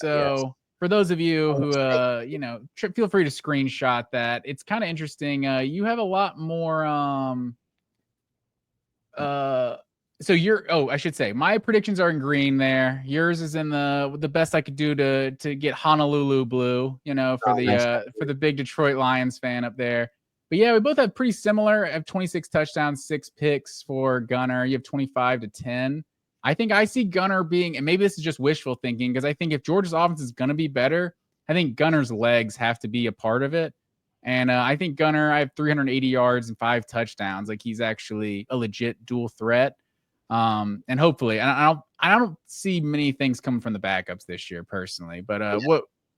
Yes. So for those of you who, feel free to screenshot that. It's kind of interesting. You have a lot more. So I should say my predictions are in green there. Yours is in the best I could do to get Honolulu blue, Nice. for the big Detroit Lions fan up there. But yeah, we both have pretty similar. I have 26 touchdowns, 6 picks for Gunner. You have 25 to 10. I think I see Gunner being, and maybe this is just wishful thinking, because I think if Georgia's offense is going to be better, I think Gunner's legs have to be a part of it. And I think Gunner, I have 380 yards and 5 touchdowns. Like, he's actually a legit dual threat. And hopefully, and I don't see many things coming from the backups this year personally. But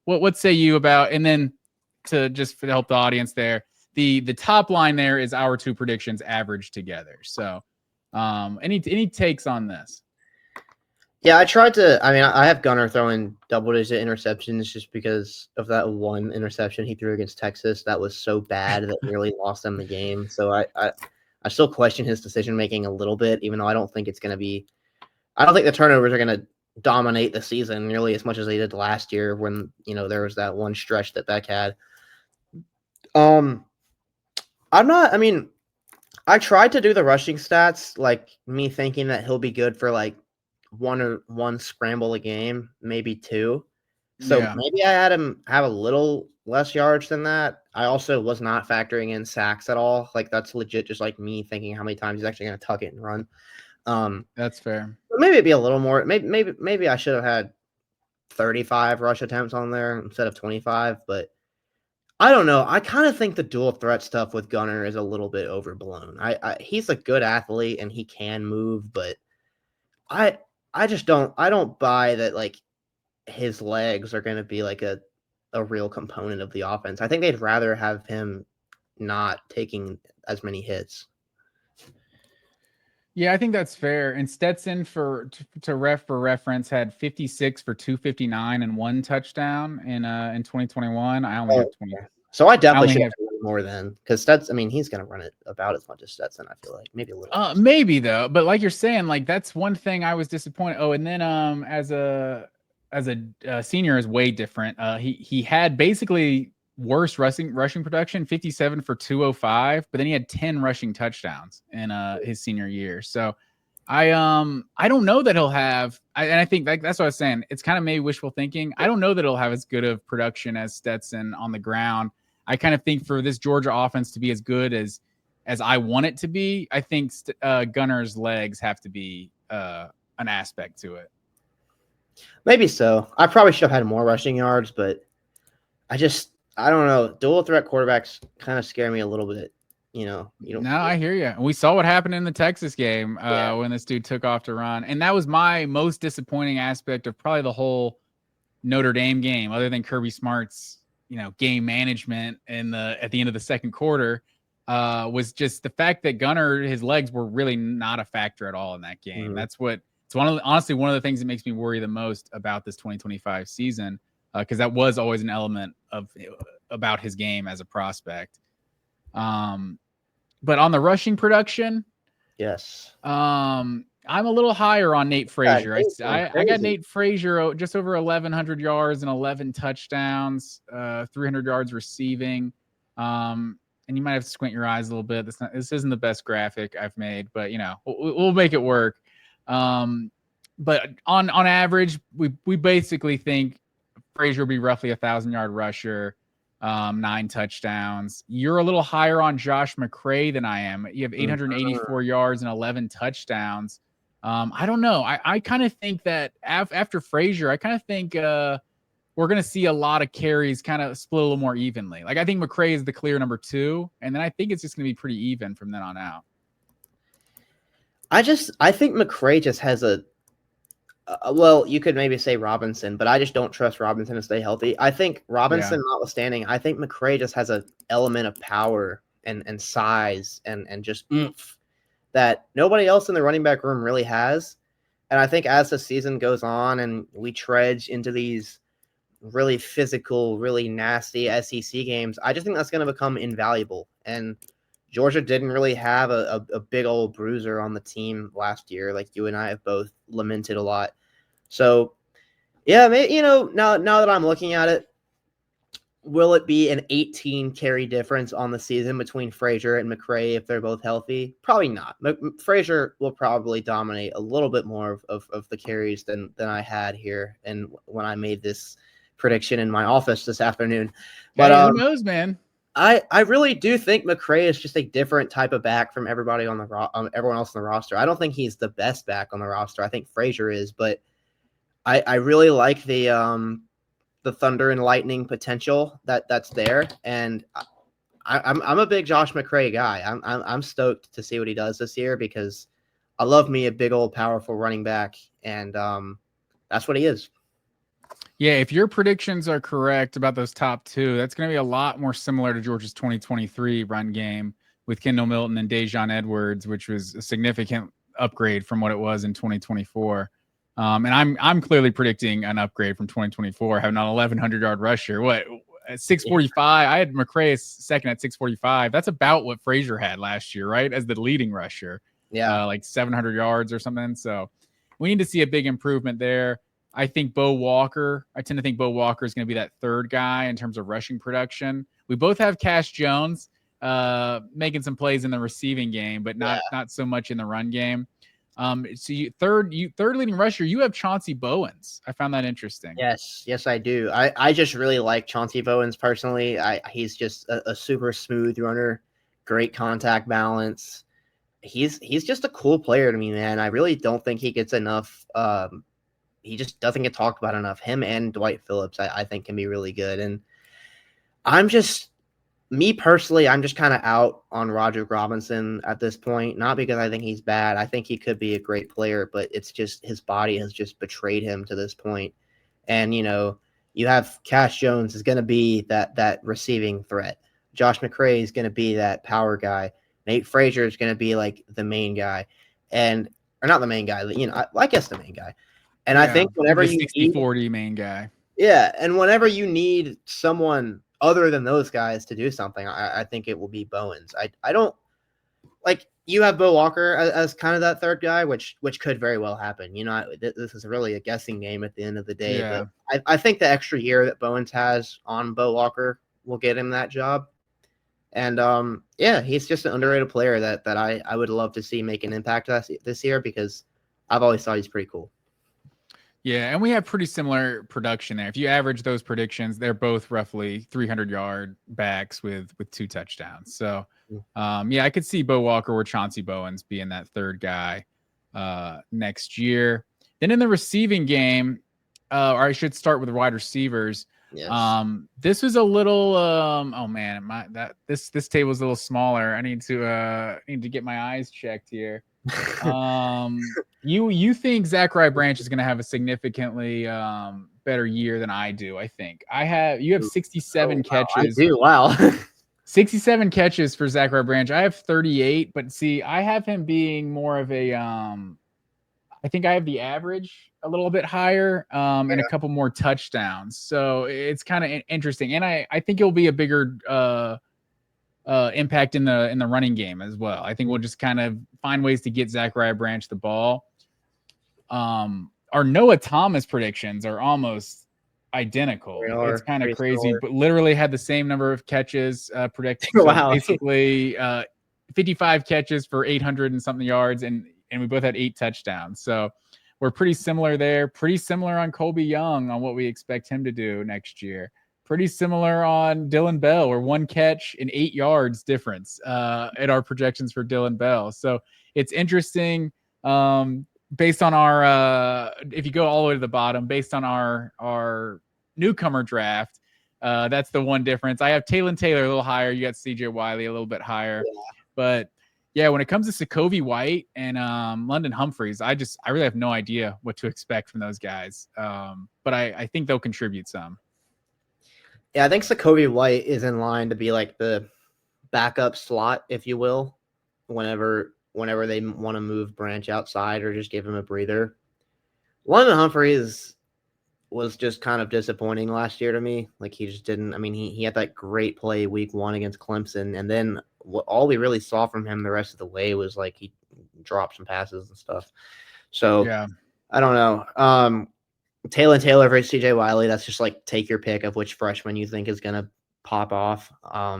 what say you about? And then to help the audience there, the top line there is our two predictions averaged together. So, any takes on this? Yeah, I have Gunner throwing double-digit interceptions just because of that one interception he threw against Texas. That was so bad that nearly lost them the game. So I still question his decision-making a little bit, even though I don't think it's going to be – I don't think the turnovers are going to dominate the season nearly as much as they did last year when, there was that one stretch that Beck had. I tried to do the rushing stats, like me thinking that he'll be good for like one scramble a game, maybe 2. So maybe I had him have a little less yards than that. I also was not factoring in sacks at all. Like, that's legit just like me thinking how many times he's actually going to tuck it and run. That's fair. Maybe it'd be a little more. Maybe I should have had 35 rush attempts on there instead of 25. But I don't know. I kind of think the dual threat stuff with Gunner is a little bit overblown. He's a good athlete and he can move, but I just don't buy that, like, his legs are going to be like a real component of the offense. I think they'd rather have him not taking as many hits. Yeah, I think that's fair. And Stetson, for reference, had 56 for 259 and 1 touchdown in 2021. I only have 20. So I definitely should have more than, because he's going to run it about as much as Stetson, I feel like. Maybe a little. Maybe, though. But like you're saying, like, that's one thing I was disappointed. Oh, and then as a senior is way different. He had basically worse rushing production, 57 for 205, but then he had 10 rushing touchdowns in his senior year. So I don't know that he'll have, and I think that's what I was saying. It's kind of maybe wishful thinking. I don't know that he'll have as good of production as Stetson on the ground. I kind of think for this Georgia offense to be as good as I want it to be, I think Gunner's legs have to be an aspect to it. Maybe so. I probably should have had more rushing yards, but I don't know. Dual threat quarterbacks kind of scare me a little bit. No, I hear you. We saw what happened in the Texas game when this dude took off to run. And that was my most disappointing aspect of probably the whole Notre Dame game, other than Kirby Smart's, game management at the end of the second quarter, was just the fact that Gunner, his legs were really not a factor at all in that game. Mm-hmm. It's honestly one of the things that makes me worry the most about this 2025 season, because that was always an element about his game as a prospect. But on the rushing production, yes, I'm a little higher on Nate Frazier. I got Nate Frazier just over 1,100 yards and 11 touchdowns, 300 yards receiving. And you might have to squint your eyes a little bit. This isn't the best graphic I've made, but we'll make it work. But on average, we basically think Frazier will be roughly 1,000-yard rusher, 9 touchdowns. You're a little higher on Josh McCray than I am. You have 884 yards and 11 touchdowns. I don't know. I kind of think that after Frazier, I kind of think we're going to see a lot of carries kind of split a little more evenly. Like, I think McCray is the clear number 2, and then I think it's just going to be pretty even from then on out. I think McCray just has well, you could maybe say Robinson, but I just don't trust Robinson to stay healthy. I think Robinson notwithstanding, I think McCray just has an element of power and size and just oomph that nobody else in the running back room really has. And I think as the season goes on and we trudge into these really physical, really nasty SEC games, I just think that's going to become invaluable. And Georgia didn't really have a big old bruiser on the team last year, like you and I have both lamented a lot. So Yeah, now that I'm looking at it, will it be an 18 carry difference on the season between Frazier and McRae if they're both healthy? Probably not. Frazier will probably dominate a little bit more of the carries than I had here and when I made this prediction in my office this afternoon. But hey, who knows, man? I really do think McRae is just a different type of back from everybody on everyone else on the roster. I don't think he's the best back on the roster. I think Frazier is, but I really like the thunder and lightning potential that's there, and I'm a big Josh McRae guy. I'm stoked to see what he does this year because I love me a big old powerful running back, and that's what he is. Yeah, if your predictions are correct about those top two, that's going to be a lot more similar to Georgia's 2023 run game with Kendall Milton and Dejon Edwards, which was a significant upgrade from what it was in 2024. And I'm clearly predicting an upgrade from 2024, having an 1,100-yard rusher. What, at 645? I had McRae second at 645. That's about what Frazier had last year, right? As the leading rusher. Yeah. Like 700 yards or something. So we need to see a big improvement there. I tend to think Bo Walker is going to be that third guy in terms of rushing production. We both have Cash Jones making some plays in the receiving game, but not so much in the run game. So third leading rusher, you have Chauncey Bowens. I found that interesting. Yes, I do. I just really like Chauncey Bowens personally. He's just a super smooth runner, great contact balance. He's just a cool player to me, man. I really don't think he gets enough. He just doesn't get talked about enough. Him and Dwight Phillips, I think, can be really good. And me personally, I'm just kind of out on Roger Robinson at this point. Not because I think he's bad. I think he could be a great player, but it's just his body has just betrayed him to this point. And, you have Cash Jones is going to be that receiving threat. Josh McRae is going to be that power guy. Nate Frazier is going to be like the main guy. Or not the main guy, I guess the main guy. And I think whenever you 60-40 main guy. Yeah, and whenever you need someone other than those guys to do something, I think it will be Bowens. I don't like you have Bo Walker as kind of that third guy, which could very well happen. This is really a guessing game at the end of the day. Yeah. But I think the extra year that Bowens has on Bo Walker will get him that job. And he's just an underrated player that I would love to see make an impact this year because I've always thought he's pretty cool. Yeah, and we have pretty similar production there. If you average those predictions, they're both roughly 300-yard backs with 2 touchdowns. So, I could see Bo Walker or Chauncey Bowens being that third guy next year. Then in the receiving game, or I should start with the wide receivers. Yes. This was a little this table is a little smaller. I need to get my eyes checked here. You think Zachary Branch is going to have a significantly better year than I do? I think you have 67 catches. I do. Wow. 67 catches for Zachary Branch. I have 38, but see, I have him being more of a I think I have the average a little bit higher and a couple more touchdowns. So it's kind of interesting. And I think it'll be a bigger impact in the running game as well. I think we'll just kind of find ways to get Zachariah Branch the ball. Our Noah Thomas predictions are almost identical. It's kind of crazy, but literally had the same number of catches predicted. So wow. Basically 55 catches for 800 and something yards, and we both had 8 touchdowns. So we're pretty similar there. Pretty similar on Colby Young on what we expect him to do next year. Pretty similar on Dylan Bell. We're 1 catch and 8 yards difference at our projections for Dylan Bell. So it's interesting. Based on our if you go all the way to the bottom, based on our newcomer draft, that's the one difference. I have Taylor a little higher. You got CJ Wiley a little bit higher. Yeah. But yeah, when it comes to Sokovie White and London Humphreys, I really have no idea what to expect from those guys. But I think they'll contribute some. Yeah, I think Sokovie White is in line to be like the backup slot, if you will, whenever they want to move Branch outside or just give him a breather. London Humphreys was just kind of disappointing last year to me. Like he just didn't. I mean, he had that great play week 1 against Clemson, and then all we really saw from him the rest of the way was like he dropped some passes and stuff. So yeah. I don't know. Taylor versus CJ Wiley. That's just like take your pick of which freshman you think is gonna pop off.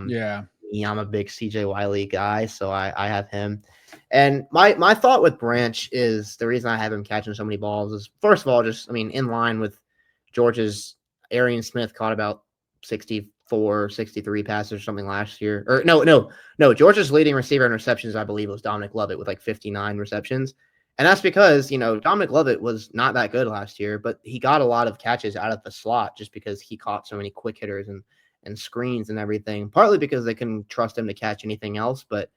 Yeah. I'm a big CJ Wiley guy, so I have him. And my thought with Branch is the reason I have him catching so many balls is, first of all, just in line with Georgia's. Arian Smith caught about 64, 63 passes or something last year. Or no. Georgia's leading receiver in receptions, I believe, was Dominic Lovett with like 59 receptions. And that's because, Dominic Lovett was not that good last year, but he got a lot of catches out of the slot just because he caught so many quick hitters and screens and everything, partly because they couldn't trust him to catch anything else, but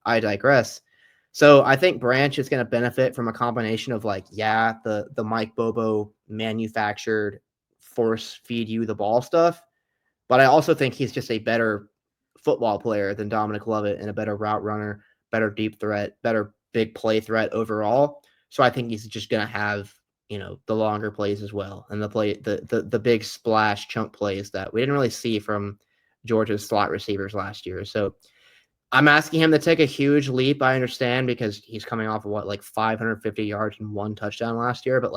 I digress. So I think Branch is going to benefit from a combination of the Mike Bobo manufactured force feed you the ball stuff, but I also think he's just a better football player than Dominic Lovett and a better route runner, better deep threat, better big play threat overall. So I think he's just going to have the longer plays as well, and the big splash chunk plays that we didn't really see from Georgia's slot receivers last year. So I'm asking him to take a huge leap. I understand, because he's coming off of 550 yards and 1 touchdown last year, but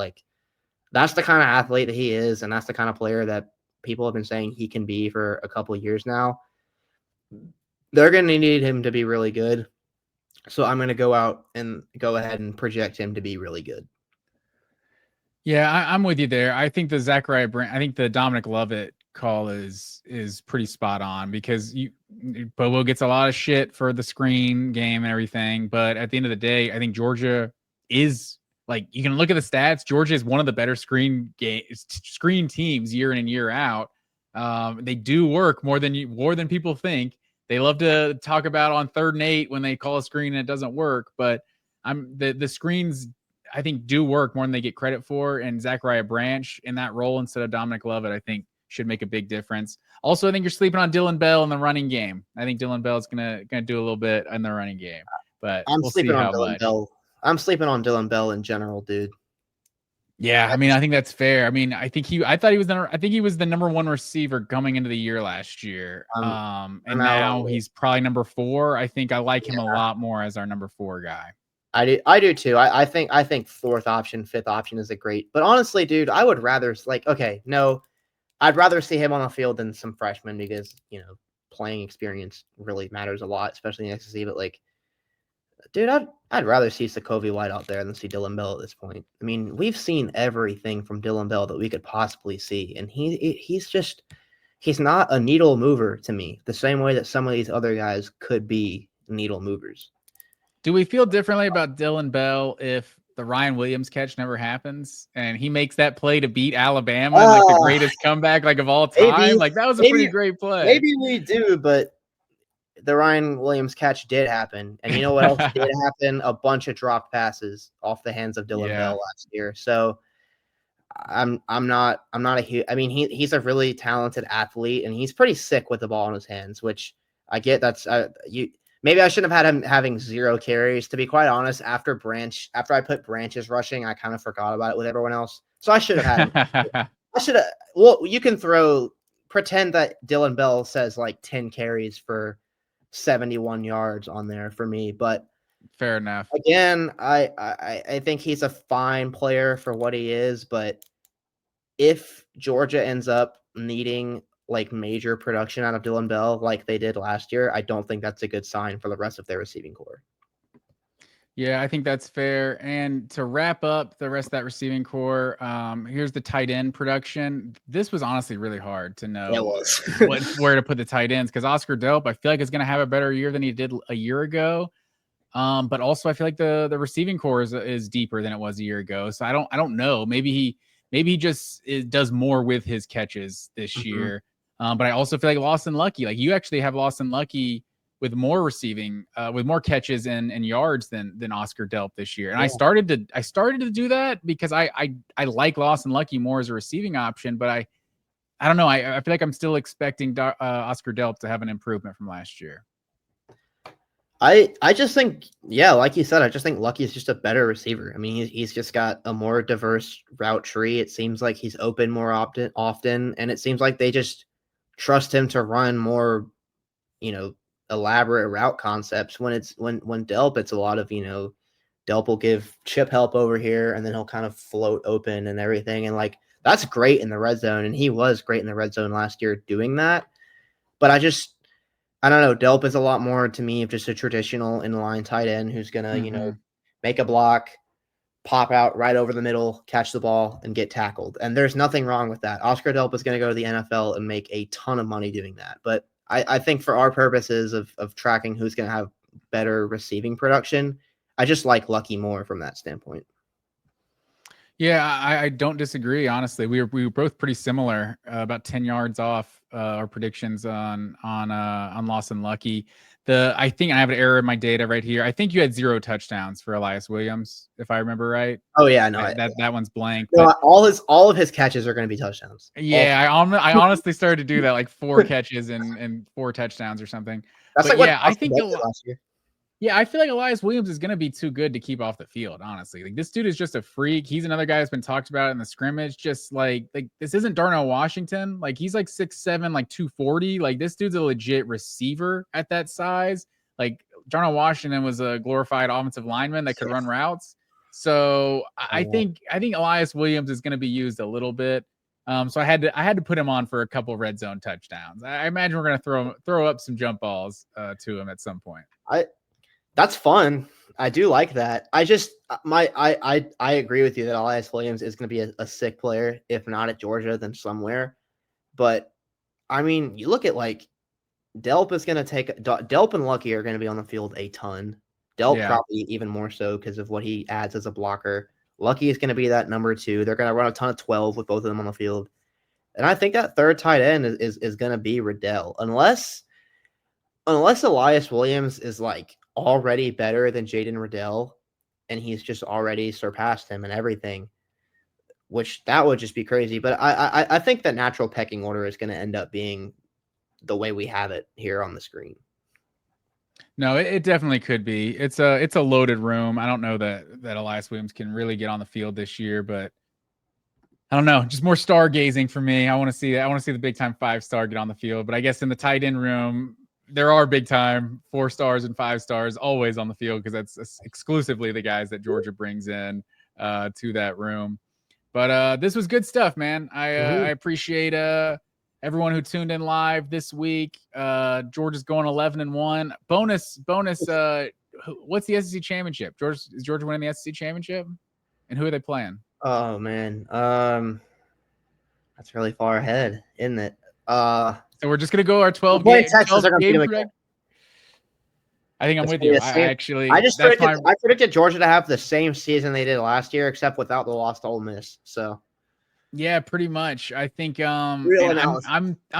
that's the kind of athlete that he is, and that's the kind of player that people have been saying he can be for a couple of years now. They're going to need him to be really good. So I'm going to go ahead and project him to be really good. Yeah, I'm with you there. I think the Dominic Lovett call is pretty spot on, because Bobo gets a lot of shit for the screen game and everything, but at the end of the day, I think Georgia is, you can look at the stats. Georgia is one of the better screen teams year in and year out. They do work more than people think. They love to talk about on 3rd and 8 when they call a screen and it doesn't work, but the screens, I think, do work more than they get credit for. And Zachariah Branch in that role instead of Dominic Lovett, I think, should make a big difference. Also, I think you're sleeping on Dylan Bell in the running game. I think Dylan Bell is gonna do a little bit in the running game, but we'll see how much. I'm sleeping on Dylan Bell in general, dude. Yeah, I mean, I think that's fair. I mean, I think he was the number 1 receiver coming into the year last year. And now he's probably number 4. I think I like him a lot more as our number 4 guy. I do too. I think 4th option, 5th option is a great. But honestly, dude, I would rather I'd rather see him on the field than some freshmen, because playing experience really matters a lot, especially in SEC. But dude, I'd rather see Sokovie White out there than see Dylan Bell at this point. I mean, we've seen everything from Dylan Bell that we could possibly see, and he's not a needle mover to me, the same way that some of these other guys could be needle movers. Do we feel differently about Dylan Bell if the Ryan Williams catch never happens and he makes that play to beat Alabama in the greatest comeback of all time? That was a pretty great play. Maybe we do, but the Ryan Williams catch did happen, and you know what else did happen? A bunch of dropped passes off the hands of Dylan Bell last year. So I'm not a huge. I mean, he's a really talented athlete, and he's pretty sick with the ball in his hands, which I get. That's Maybe I shouldn't have had him having 0 carries. To be quite honest, after I put Branch's rushing, I kind of forgot about it with everyone else. So I should have had him. Well, you can pretend that Dylan Bell says 10 carries for 71 yards on there for me, but fair enough. Again, I think he's a fine player for what he is, but if Georgia ends up needing major production out of Dylan Bell like they did last year, I don't think that's a good sign for the rest of their receiving core. Yeah, I think that's fair. And to wrap up the rest of that receiving core, here's the tight end production. This was honestly really hard to know where to put the tight ends, because Oscar Delp, I feel like, is going to have a better year than he did a year ago. But also I feel like the receiving core is deeper than it was a year ago. So I don't know. Maybe he just does more with his catches this year. But I also feel like Lawson Lucky, you actually have Lawson Lucky with more receiving, with more catches and yards than Oscar Delp this year. And I started to do that because I like Lawson Lucky more as a receiving option, but I don't know. I feel like I'm still expecting Oscar Delp to have an improvement from last year. I just think, like you said, I just think Lucky is just a better receiver. I mean, he's just got a more diverse route tree. It seems like he's open more often, and it seems like they just trust him to run more, elaborate route concepts. When Delp, it's a lot of, Delp will give chip help over here, and then he'll kind of float open and everything. And That's great in the red zone, and he was great in the red zone last year doing that. But I don't know. Delp is a lot more to me of just a traditional in-line tight end who's gonna, make a block, pop out right over the middle, catch the ball, and get tackled. And there's nothing wrong with that. Oscar Delp is going to go to the NFL and make a ton of money doing that. But I think for our purposes of tracking who's going to have better receiving production, I just like Lucky more from that standpoint. Yeah, I don't disagree. Honestly, we were both pretty similar, about 10 yards off our predictions on Lawson Lucky. I think I have an error in my data right here. I think you had 0 touchdowns for Elias Williams, if I remember right. Oh yeah, no, that one's blank. No, all of his catches are going to be touchdowns. Yeah, I honestly started to do that, like 4 catches and 4 touchdowns or something. That's but like yeah, I think last year. Yeah, I feel like Elias Williams is going to be too good to keep off the field, honestly. Like, this dude is just a freak. He's another guy that's been talked about in the scrimmage. Just like this isn't Darnell Washington. Like, he's like 6'7", like 240. Like, this dude's a legit receiver at that size. Like, Darnell Washington was a glorified offensive lineman that could run routes. So I think Elias Williams is going to be used a little bit. So I had to put him on for a couple red zone touchdowns. I imagine we're going to throw up some jump balls to him at some point. That's fun. I do like that. I agree with you that Elias Williams is going to be a sick player, if not at Georgia, then somewhere. But I mean, you look at like Delp and Lucky are going to be on the field a ton. Delp probably even more so because of what he adds as a blocker. Lucky is going to be that number 2. They're going to run a ton of 12 with both of them on the field. And I think that third tight end is going to be Riddell. Unless Elias Williams is like already better than Jaden Riddell, and he's just already surpassed him and everything, which that would just be crazy. But I think the natural pecking order is going to end up being the way we have it here on the screen. No, it definitely could be. It's a loaded room. I don't know that Elias Williams can really get on the field this year, but I don't know. Just more stargazing for me. I want to see the big time 5-star get on the field. But I guess in the tight end room, there are big time 4 stars and 5 stars always on the field because that's exclusively the guys that Georgia brings in to that room. But this was good stuff, man. I appreciate everyone who tuned in live this week. Georgia's going 11-1. Bonus. What's the SEC championship? Is Georgia winning the SEC championship? And who are they playing? Oh man, that's really far ahead, isn't it? So we're just gonna go our 12 game. Texas are game predict. I think I'm with you. I predicted Georgia to have the same season they did last year, except without the loss to Ole Miss. So yeah, pretty much. I think I'm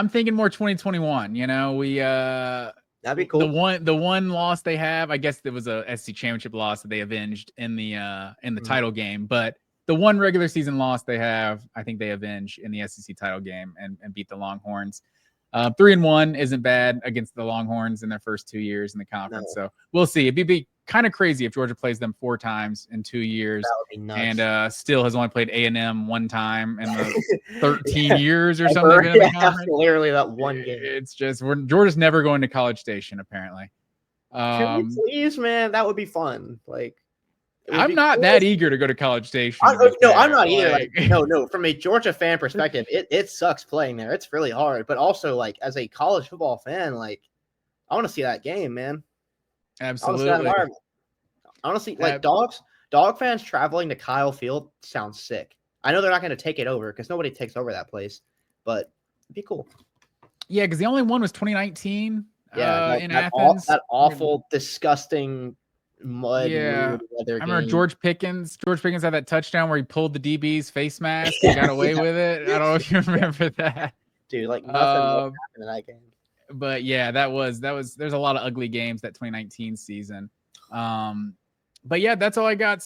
thinking more 2021. You know, that'd be cool. The one loss they have, I guess there was a SEC championship loss that they avenged in the title game, but the one regular season loss they have, I think they avenge in the SEC title game and beat the Longhorns. 3-1 isn't bad against the Longhorns in their first 2 years in the conference. No. So we'll see. It'd be kind of crazy if Georgia plays them 4 times in 2 years and still has only played A&M 1 time in the 13 years or something. In the conference. Literally that one game. It's just Georgia's never going to College Station apparently. Can we please, man? That would be fun. Like, I'm not that eager to go to College Station. I'm not either. No. From a Georgia fan perspective, it sucks playing there. It's really hard. But also, like, as a college football fan, like, I want to see that game, man. Absolutely. I want to see like dog fans traveling to Kyle Field sounds sick. I know they're not going to take it over because nobody takes over that place, but it'd be cool. Yeah, because the only one was 2019. Yeah, in Athens. That awful, disgusting mud. Yeah, I remember George Pickens. George Pickens had that touchdown where he pulled the DB's face mask and got away with it. I don't know if you remember that, dude. Like nothing happened in that game. But yeah, that was. There's a lot of ugly games that 2019 season. But yeah, that's all I got.